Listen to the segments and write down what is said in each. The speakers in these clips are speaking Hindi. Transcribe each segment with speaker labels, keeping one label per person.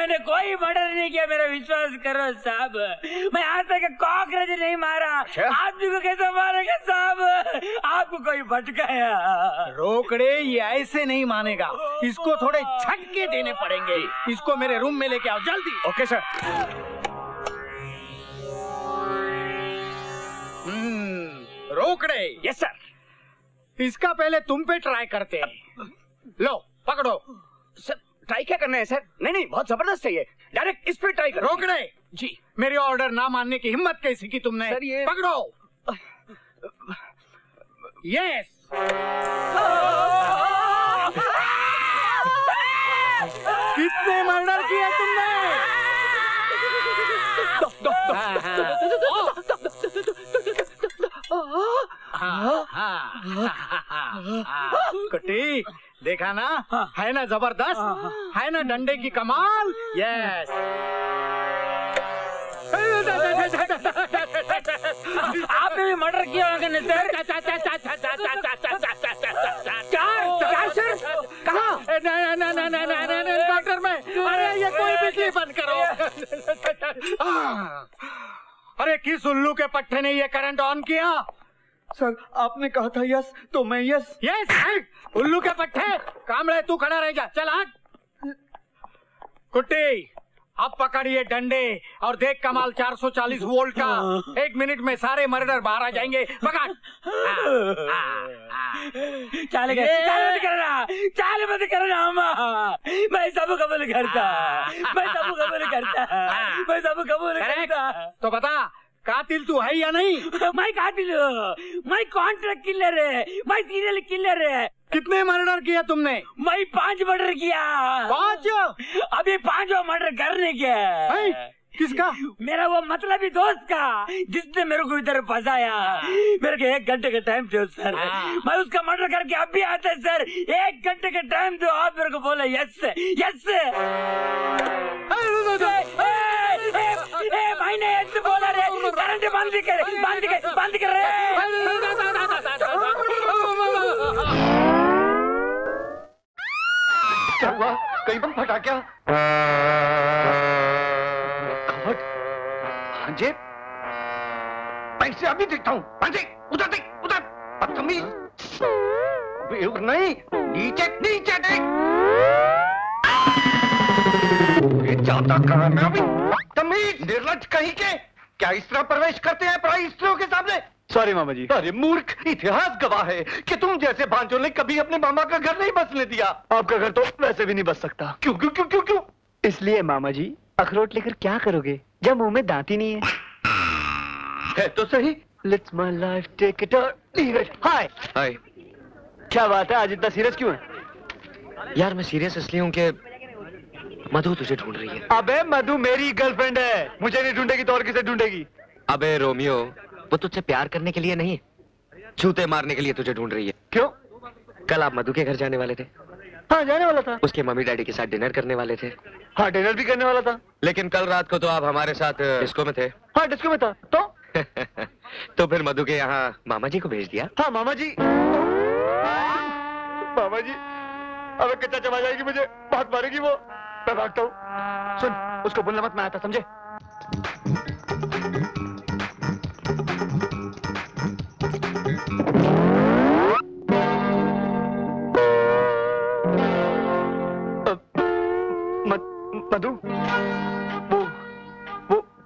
Speaker 1: मैंने कोई मर्डर नहीं किया, मेरा विश्वास करो साहब। मैं आज तक कॉकरोच नहीं मारा। आदमी को कैसे मारेगा साहब? आपको कोई भटकाया?
Speaker 2: रोकड़े, ये ऐसे नहीं मानेगा, इसको थोड़े झटके देने पड़ेंगे। इसको मेरे रूम में लेके आओ जल्दी।
Speaker 3: Okay sir.
Speaker 2: रोकड़े।
Speaker 3: Yes sir.
Speaker 2: इसका पहले तुम पे ट्राई करते हैं। लो पकड़ो।
Speaker 3: सर ट्राई क्या करना है सर? नहीं नहीं, बहुत जबरदस्त है ये, डायरेक्ट इस पे ट्राई करो।
Speaker 2: रोकड़े
Speaker 3: जी।
Speaker 2: मेरे ऑर्डर ना मानने की हिम्मत कैसी की तुमने?
Speaker 3: सर ये
Speaker 2: पकड़ो। यस। कितने मर्डर किए तुमने? कुट्टी, देखा ना, है ना जबरदस्त, है ना डंडे की कमाल। यस।
Speaker 1: आपने भी मर्डर किया होगा ना सर?
Speaker 2: कहाँ? एनकाउंटर में। अरे ये कोई बिजली बंद करो। अरे किस उल्लू के पट्टे ने ये करंट ऑन किया?
Speaker 4: सर आपने कहा था यस, तो मैं यस।
Speaker 2: यस। उल्लू के पट्टे, कामड़े तू खड़ा रह जा। चल हट। कुट्टी, अब पकड़िए डंडे और देख कमाल 440 वोल्ट का। 1 मिनट में सारे मर्डर बाहर आ जाएंगे। पकड़।
Speaker 1: चाल मत करना, चाल मत करना अम्मा। मैं सब कबूल करता, मैं सब कबूल करता, मैं सब कबूल करता।
Speaker 2: तो बता, कातिल तू है या नहीं?
Speaker 1: मैं कातिल हूँ, मैं कॉन्ट्रैक्ट किलर है, मैं सीरियल किलर है।
Speaker 2: कितने मर्डर किया तुमने?
Speaker 1: मैं 5 मर्डर किया।
Speaker 2: 5?
Speaker 1: अभी 5वां मर्डर करने के।
Speaker 2: किसका?
Speaker 1: मेरा वो मतलबी दोस्त का, जिसने मेरे को इधर फंसाया। मेरे को 1 घंटे का टाइम दो सर, मैं उसका मर्डर करके अब भी आता सर। 1 घंटे का टाइम दो, आप मेरे को बोले यस यस। मैंने यस बोला रे, करंट बंद कर, बंद कर, बंद कर रे।
Speaker 5: क्या हुआ? कहीं बम फटा क्या? भांजे, पैसे अभी देखता हूँ। भांजे उधर देख, उधर। बदतमीज। नहीं, नीचे नीचे देख। ये जाता कहाँ मैं अभी? बदतमीज, निर्लज्ज कहीं के। क्या इस तरह प्रवेश करते हैं पराई स्त्रियों के सामने?
Speaker 4: सॉरी मामा जी।
Speaker 5: अरे मूर्ख, इतिहास गवाह है कि तुम जैसे भांजों ने कभी अपने मामा का घर नहीं बसने दिया।
Speaker 4: आपका घर तो वैसे भी नहीं बस सकता।
Speaker 5: क्यों क्यों क्यों क्यों क्यों?
Speaker 4: इसलिए मामा जी, अखरोट लेकर क्या करोगे जब मुंह में दांत ही नहीं
Speaker 5: है तो सही।
Speaker 4: Let's my life take it or leave it. हाय
Speaker 5: हाय।
Speaker 4: क्या बात है, आज इतना सीरियस क्यों है?
Speaker 5: यार मैं सीरियस इसलिए हूँ कि मधु तुझे ढूंढ रही है।
Speaker 4: अबे मधु मेरी गर्लफ्रेंड है, मुझे नहीं ढूंढेगी तो और किसे ढूंढेगी?
Speaker 5: अबे रोमियो, वो तुझसे प्यार करने के लिए नहीं, जूते मारने के लिए तुझे ढूंढ रही है।
Speaker 4: क्यों?
Speaker 5: कल आप मधु के घर जाने वाले थे।
Speaker 4: हाँ जाने वाला था।
Speaker 5: उसके मम्मी डैडी के साथ डिनर करने वाले थे।
Speaker 4: हाँ डिनर भी करने वाला था।
Speaker 5: लेकिन कल रात को तो आप हमारे साथ डिस्को में थे।
Speaker 4: हाँ डिस्को में था तो
Speaker 5: तो फिर मधु के यहाँ मामा जी को भेज दिया।
Speaker 4: हाँ मामा जी। मामा जी अब कच्चा चबा जाएगी मुझे, बहुत मारेगी वो। मैं भागता हूँ। सुन, उसको बोलना मत, मैं आता, समझे? मधु,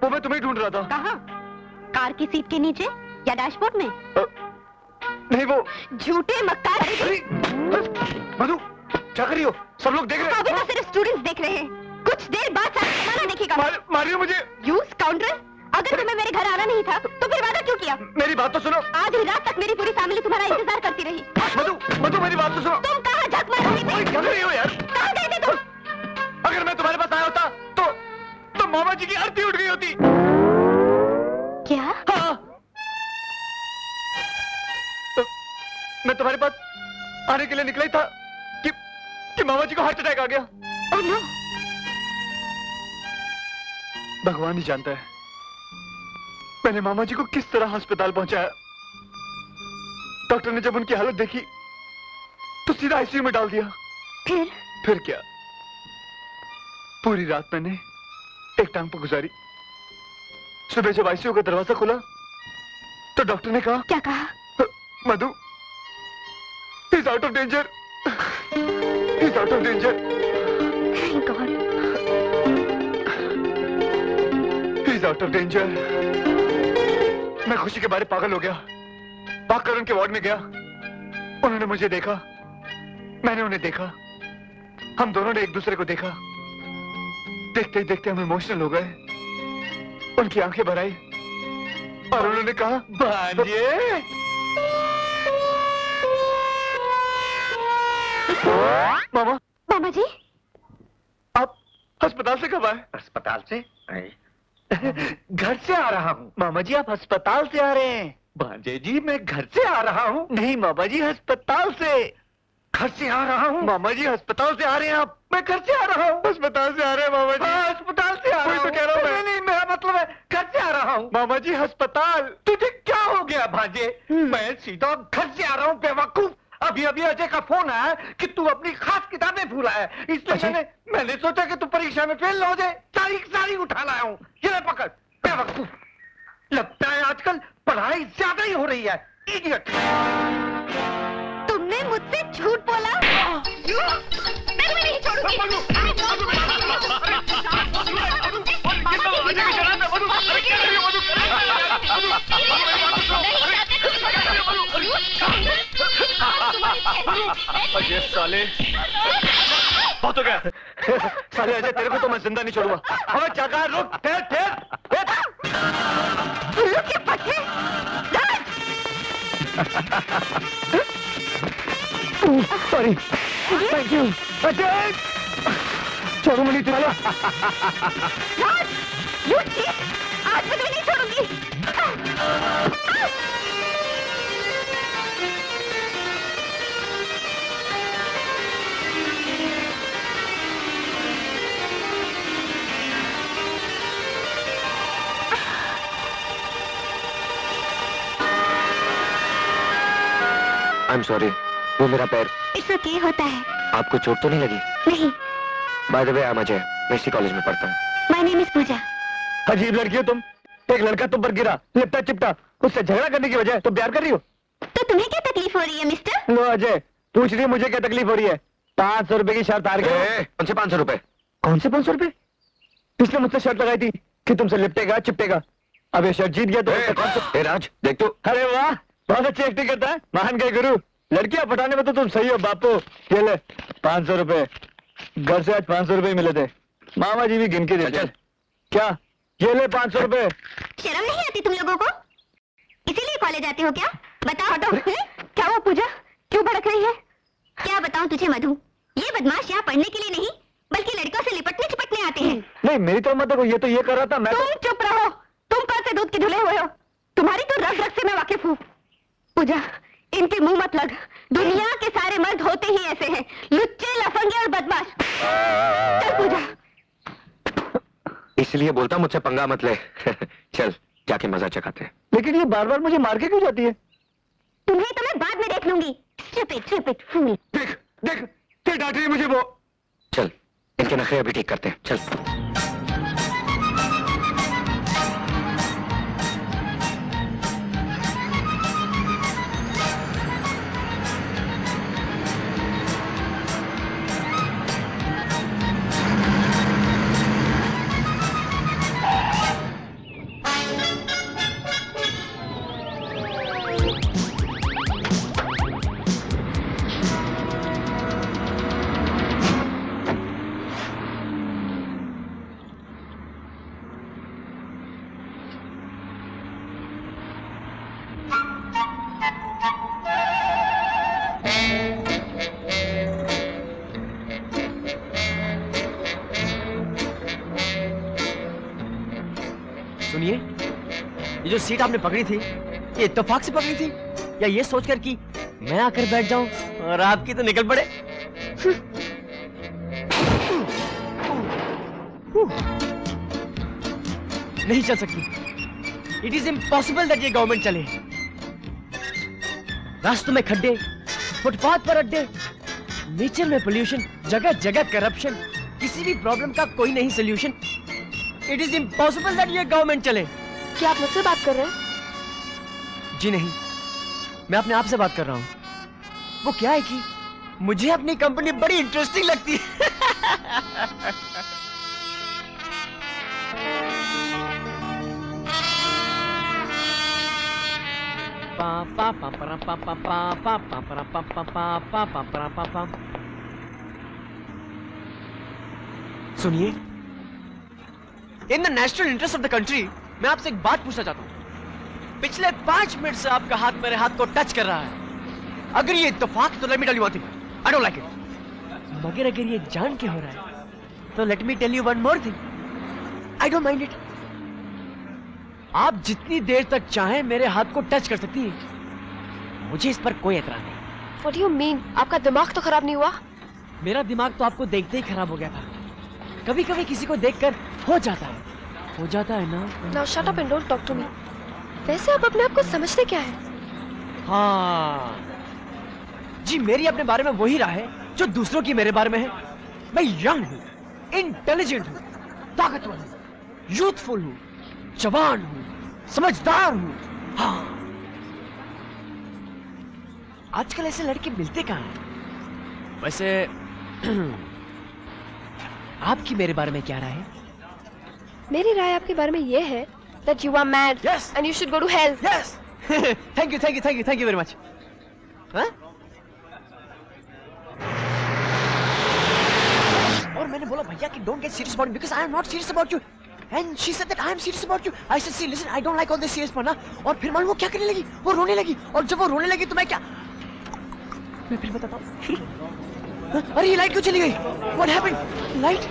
Speaker 4: वो मैं तुम्हें ढूंढ रहा था।
Speaker 6: कहाँ? कार की सीट के नीचे या डैशबोर्ड में?
Speaker 4: नहीं वो
Speaker 6: झूठे मक्कार।
Speaker 4: मधु क्या कर रही हो? सब लोग देख रहे हैं।
Speaker 6: अभी तो सिर्फ स्टूडेंट्स देख रहे हैं, कुछ देर बाद सारा जमाना देखेगा।
Speaker 4: मारियो मुझे।
Speaker 6: यू स्काउंड्रल, अगर तुम्हें मेरे घर आना नहीं था तो फिर वादा क्यों किया?
Speaker 4: मेरी बात तो सुनो।
Speaker 6: आधी रात तक मेरी पूरी फैमिली तुम्हारा इंतजार करती रही।
Speaker 4: मधु मेरी बात तो सुनो।
Speaker 6: तुम कहाँ झक मार रही थी?
Speaker 4: क्या कर रही हो यार?
Speaker 6: कहाँ गए थे तुम?
Speaker 4: अगर मैं तुम्हारे पास आया होता तो मामा जी की आरती उठ गई होती।
Speaker 6: क्या?
Speaker 4: हाँ। मैं तुम्हारे पास आने के लिए निकला ही था कि मामा जी को हार्ट अटैक आ गया।
Speaker 6: Oh no.
Speaker 4: भगवान ही जानता है मैंने मामा जी को किस तरह अस्पताल पहुंचाया। डॉक्टर ने जब उनकी हालत देखी तो सीधा आईसीयू में डाल दिया।
Speaker 6: फिर
Speaker 4: क्या? पूरी रात मैंने एक टांग पर गुजारी। सुबह जब आईसीयू का दरवाजा खुला तो डॉक्टर ने कहा।
Speaker 6: क्या कहा?
Speaker 4: मधु, he's out of danger, he's out of danger,
Speaker 6: Thank God.
Speaker 4: he's out of danger। मैं खुशी के बारे पागल हो गया, भागकर उनके वार्ड में गया। उन्होंने मुझे देखा, मैंने उन्हें देखा, हम दोनों ने एक दूसरे को देखा। देखते ही देखते हम इमोशनल हो गए। उनकी आंखें भर आई और उन्होंने कहा, भांजे। मामा,
Speaker 6: मामा जी,
Speaker 4: आप अस्पताल से कब आए?
Speaker 5: अस्पताल से? घर से आ रहा हूँ।
Speaker 4: मामा जी, आप अस्पताल से आ रहे हैं?
Speaker 5: भांजे जी, मैं घर से आ रहा हूँ।
Speaker 4: नहीं मामा जी, अस्पताल से।
Speaker 5: घर से आ रहा हूँ।
Speaker 4: मामा जी, अस्पताल से आ रहे हैं आप?
Speaker 5: मैं घर से आ रहा हूँ।
Speaker 4: अस्पताल से आ रहे हैं मामा जी?
Speaker 5: हाँ, अस्पताल से आ रहा हूँ।
Speaker 4: वही तो कह रहा हूँ मैं।
Speaker 5: नहीं, मेरा मतलब है घर से आ रहा हूँ।
Speaker 4: मामा जी, अस्पताल।
Speaker 5: तुझे क्या हो गया भांजे? मैं सीधा घर से आ रहा हूँ बेवकूफ। अभी अभी अजय का फोन आया कि तू अपनी खास किताबें भूला है, इसलिए मैंने सोचा कि तू परीक्षा में फेल ना हो जाए, सारी उठा लाया हूँ। ये ले पकड़ बेवकूफ। लगता है आजकल पढ़ाई ज्यादा ही हो रही है। इडियट।
Speaker 6: तुमने मुझसे झूठ बोला। मैं तुम्हें नहीं छोड़ूंगी।
Speaker 4: अजय साले, बहुत हो गया। साले अजय, तेरे को तो मैं जिंदा नहीं छोड़ूंगा। अबे जगह रुक, ठहर।
Speaker 6: उल्लू के पट्टे।
Speaker 4: Sorry, thank you. अजय, छोड़ो मुझे। चलो।
Speaker 6: You cheat! आज मैं तुम्हें नहीं छोड़ूंगी।
Speaker 5: I'm sorry, वो मेरा पैर।
Speaker 6: It's okay, होता है।
Speaker 5: आपको चोट तो नहीं लगी?
Speaker 6: नहीं।
Speaker 5: By the way, I'm Ajay, मैं इसी कॉलेज में पढ़ता हूँ।
Speaker 6: My name is पूजा।
Speaker 4: अजीब लड़की हो तुम। एक लड़का तुम पर गिरा, लिपटा चिपटा, उससे झगड़ा करने की वजह तुम प्यार कर रही हो।
Speaker 6: तो तुम्हें क्या तकलीफ हो रही है मिस्टर?
Speaker 4: लो अजय, पूछ रही है मुझे क्या तकलीफ हो रही है। 500 रुपए की शर्त हार गए।
Speaker 5: कौन से 500 रुपए?
Speaker 4: कौन से 500 रुपए? इसने मुझसे शर्त लगाई थी कि तुमसे लिपटेगा चिपटेगा। अब ये शर्त जीत गया तो
Speaker 5: राज देख तो।
Speaker 4: अरे वाह, बहुत अच्छी एक्टिंग करता है, महान गए गुरु। लड़कियां पटाने में तो तुम सही हो बापू। ये ले 500 रुपए। घर से आज 500 रुपए मिले थे, मामा जी भी गिन के देते। क्या? ये ले 500 रुपए।
Speaker 6: शर्म नहीं आती तुम लोगों को? इसीलिए कॉलेज आते हो क्या? बताओ हटो। क्या हुआ पूजा, क्यों भड़क रही है? क्या बताऊं तुझे मधु, ये बदमाश यहाँ पढ़ने के लिए नहीं बल्कि लड़कों से लिपटने चिपटने आते हैं।
Speaker 4: नहीं मेरी तरफ मत देखो, ये तो ये कर रहा था मैं।
Speaker 6: तुम चुप रहो, तुम कल से दूध के धुले हुए हो। तुम्हारी तो रग रग से मैं वाकिफ हूँ। पूजा, इनके मुंह मत लग। दुनिया के सारे मर्द होते ही ऐसे हैं, लुच्चे लफंगे और बदमाश। चल पूजा।
Speaker 5: इसलिए बोलता मुझसे पंगा मत ले। चल जाके मजा चखाते हैं।
Speaker 4: लेकिन ये बार बार मुझे मार के क्यों जाती है?
Speaker 6: तुम्हें तो मैं बाद में देख लूंगी। Stupid fool।
Speaker 4: देख देख, फिर डांट रही है मुझे वो।
Speaker 5: चल इनके नखरे अभी ठीक करते हैं, चल।
Speaker 7: सुनिए, ये जो सीट आपने पकड़ी थी, ये इत्तेफाक से पकड़ी थी या ये सोचकर कि मैं आकर बैठ जाऊं और आपकी तो निकल पड़े? नहीं चल सकती। इट इज इम्पॉसिबल दैट ये गवर्नमेंट चले। रास्तों में खड्डे, फुटपाथ पर अड्डे, नेचर में पोल्यूशन, जगह जगह करप्शन। किसी भी प्रॉब्लम का कोई नहीं solution. It is impossible that ये गवर्नमेंट चले।
Speaker 8: क्या आप मुझसे बात कर रहे हैं?
Speaker 7: जी नहीं, मैं अपने आप से बात कर रहा हूँ। वो क्या है कि मुझे अपनी कंपनी बड़ी इंटरेस्टिंग लगती है। सुनिए, in the national interest of the country मैं आपसे एक बात पूछना चाहता हूं। पिछले 5 मिनट से आपका हाथ मेरे हाथ को टच कर रहा है। अगर ये इत्तेफाक तो let me tell you one thing, I don't like it. मगर अगर ये जान के हो रहा है तो let me tell you one more thing, I don't mind it. आप जितनी देर तक चाहें मेरे हाथ को टच कर सकती हैं, मुझे इस पर कोई एतराज नहीं।
Speaker 8: What do you mean? आपका दिमाग तो खराब नहीं हुआ?
Speaker 7: मेरा दिमाग तो आपको देखते ही खराब हो गया था। कभी कभी किसी को देखकर हो जाता है ना।
Speaker 8: Now shut up and don't talk to me. वैसे आप अपने आप को समझते क्या है?
Speaker 7: हाँ जी, मेरी अपने बारे में वही राय है जो दूसरों की मेरे बारे में है। मैं यंग हूँ, इंटेलिजेंट हूँ, ताकतवर हूँ, यूथफुल हूँ, जवान हूँ, समझदार हूँ। हाँ, आजकल ऐसे लड़के मिलते कहाँ हैं? वैसे आपकी मेरे बारे में क्या राय है?
Speaker 8: मेरी राय आपके बारे में ये है that you are mad
Speaker 7: Yes.
Speaker 8: and you should go to hell.
Speaker 7: Yes. Thank you very much. हाँ? और मैंने बोला भैया कि don't get serious about it because I am not serious about you. And she said that I am serious about you. I said, see, listen, I don't like all this serious fun. और फिर मालूम वो क्या करने लगी? वो रोने लगी। और जब वो रोने लगी तो मैं क्या? मैं फिर बताता हूँ। अरे ये लाइट क्यों चली गई? What happened? Light?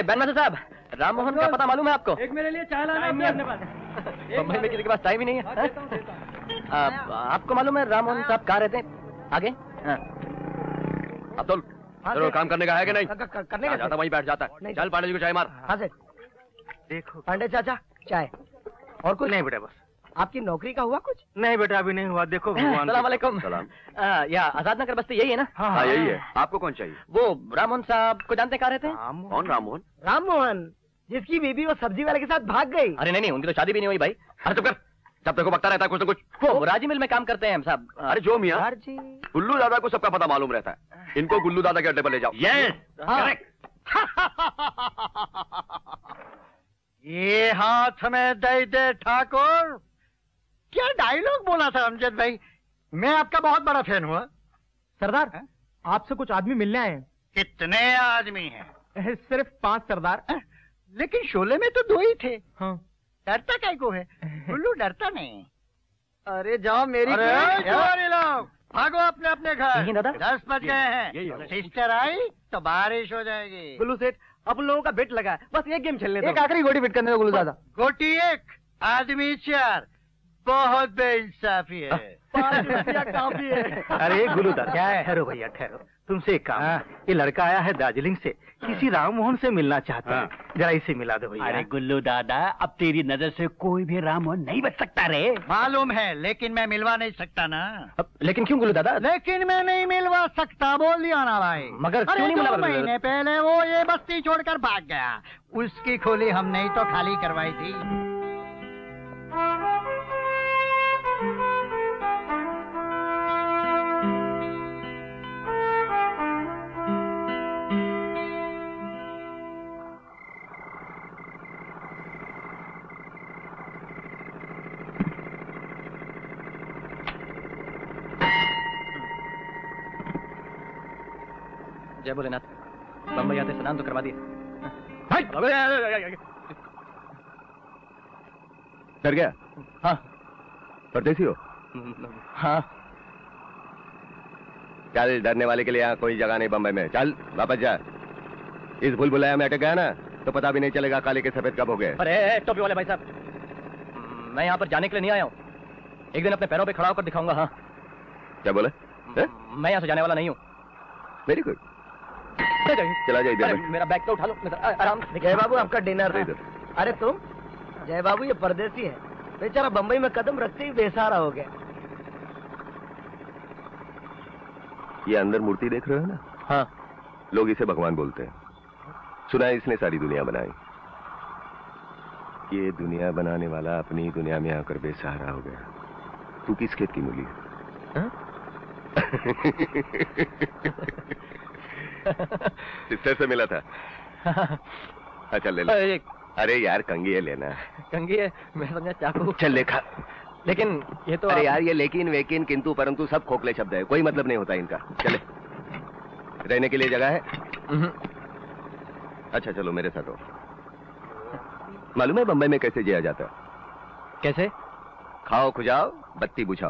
Speaker 3: Ban master साहब, राम मोहन का पता मालूम है आपको?
Speaker 1: एक मेरे लिए चाय लाना है अपने पास।
Speaker 3: बम्बई में किसी के पास टाइम ही नहीं है। आपको मालूम है राम मोहन साहब कहाँ रहते हैं? आगे
Speaker 5: अब्दुल, तेरे को काम करने का है कि नहीं?
Speaker 3: करने का
Speaker 5: जाता वहीं बैठ जाता है। चल पांडे जी को चाय मार।
Speaker 3: हाँ सर। देखो पांडे चाचा, चाय और कुछ नहीं बेटा, बस आपकी नौकरी का हुआ कुछ? नहीं बेटा, अभी नहीं हुआ। देखो भगवान। सलाम वालेकुम।
Speaker 5: सलाम।
Speaker 3: या आजाद नगर बस्ती यही है ना?
Speaker 5: हाँ यही है। आपको कौन चाहिए?
Speaker 3: वो राम मोहन साहब को जानते कहाँ रहते हैं?
Speaker 5: कौन राम मोहन?
Speaker 3: राम मोहन, जिसकी बीबी वो सब्जी वाले के साथ भाग गई। अरे नहीं, उनकी तो शादी भी नहीं हुई भाई।
Speaker 5: अरे चुप कर, जब देखो बकता रहता है कुछ न कुछ।
Speaker 3: वो राजी मिल में काम करते हैं हम साहब।
Speaker 5: अरे जो मियाँ, गुल्लू दादा को सबका पता मालूम रहता है। इनको गुल्लू दादा के अड्डे पर ले जाओ।
Speaker 3: Yes correct.
Speaker 2: ये हाथ में दे दे ठाकुर। क्या डायलॉग बोला था अमजद भाई? मैं आपका बहुत बड़ा फैन हुआ।
Speaker 9: सरदार, आपसे कुछ आदमी मिलने आए हैं।
Speaker 2: कितने आदमी हैं?
Speaker 9: सिर्फ 5 सरदार।
Speaker 2: लेकिन शोले में तो 2 ही थे।
Speaker 9: हाँ।
Speaker 2: डरता काय को है? गुल्लू डरता नहीं। अरे जाओ मेरी। अरे लोग भागो अपने अपने घर।
Speaker 3: दादा
Speaker 2: 10 बज गए हैं। सिस्टर आई तो बारिश हो जाएगी।
Speaker 3: गुल्लू सेठ, अपन लोगों का बेट लगा है, बस एक गेम खेलने दो।
Speaker 2: एक आखिरी गोटी बेट करने दो गुल्लू दादा। गोटी 1, आदमी 4। बहुत बेइंसाफी है। 5 रुपया काफी है।
Speaker 9: अरे गुल्लू दादा,
Speaker 2: क्या है?
Speaker 9: ठहरो भैया ठहरो। तुमसे एक काम, ये लड़का आया है दार्जिलिंग से, किसी राम मोहन से मिलना चाहता है। जरा इसे मिला दो भैया।
Speaker 10: अरे गुल्लू दादा, अब तेरी नजर से कोई भी राम मोहन नहीं बच सकता रे।
Speaker 2: मालूम है, लेकिन मैं मिलवा नहीं सकता ना।
Speaker 3: लेकिन क्यों गुल्लू दादा?
Speaker 2: लेकिन मैं नहीं मिलवा सकता, बोल दिया ना भाई।
Speaker 3: मगर क्यों नहीं मिलवा?
Speaker 2: 2 महीने पहले वो ये बस्ती छोड़कर भाग गया। उसकी खोली हमने ही तो खाली करवाई थी।
Speaker 3: जय भोलेनाथ। बम्बई आते स्नान तो करवा दिए।
Speaker 5: डर गया?
Speaker 3: हाँ।
Speaker 5: परदेसी हो?
Speaker 3: हाँ।
Speaker 5: चल, डरने वाले के लिए यहाँ कोई जगह नहीं बम्बई में। चल वापस जा। इस भूल भुलैया में अटक गया ना,
Speaker 11: तो पता भी नहीं चलेगा काले के सफेद कब हो गए।
Speaker 3: अरे टोपी वाले भाई साहब, मैं यहाँ पर जाने के लिए नहीं आया हूँ, एक दिन अपने पैरों पे खड़ा होकर दिखाऊंगा। हाँ
Speaker 11: क्या बोले?
Speaker 3: मैं यहाँ से जाने वाला नहीं हूँ।
Speaker 11: वेरी गुड, चला जाइए इधर।
Speaker 3: मेरा बैग तो उठा लो, आराम से।
Speaker 12: जय बाबू आपका डिनर। अरे तुम? जय बाबू ये परदेसी है, बेचारा बम्बई में कदम रखते ही बेसहारा हो गया।
Speaker 11: ये अंदर मूर्ति देख रहे हो ना?
Speaker 3: हाँ।
Speaker 11: लोग इसे भगवान बोलते हैं। सुना है इसने सारी दुनिया बनाई। ये दुनिया बनाने वाला अपनी दुनिया में आकर बेसहारा हो गया। तू किस खेत की मूली है? सिस्टर से मिला था? अच्छा ले लो। अरे यार कंगी है, लेना।
Speaker 3: कंगी है? मैं समझा चाकू।
Speaker 11: चल लेखा।
Speaker 3: लेकिन ये तो
Speaker 11: अरे यार ये लेकिन वेकिन किंतु परंतु सब खोखले शब्द है, कोई मतलब नहीं होता इनका। चले, रहने के लिए जगह है? अच्छा चलो मेरे साथ हो। मालूम है बम्बई में कैसे जिया जाता है?
Speaker 3: कैसे?
Speaker 11: खाओ खुजाओ बत्ती बुझाओ।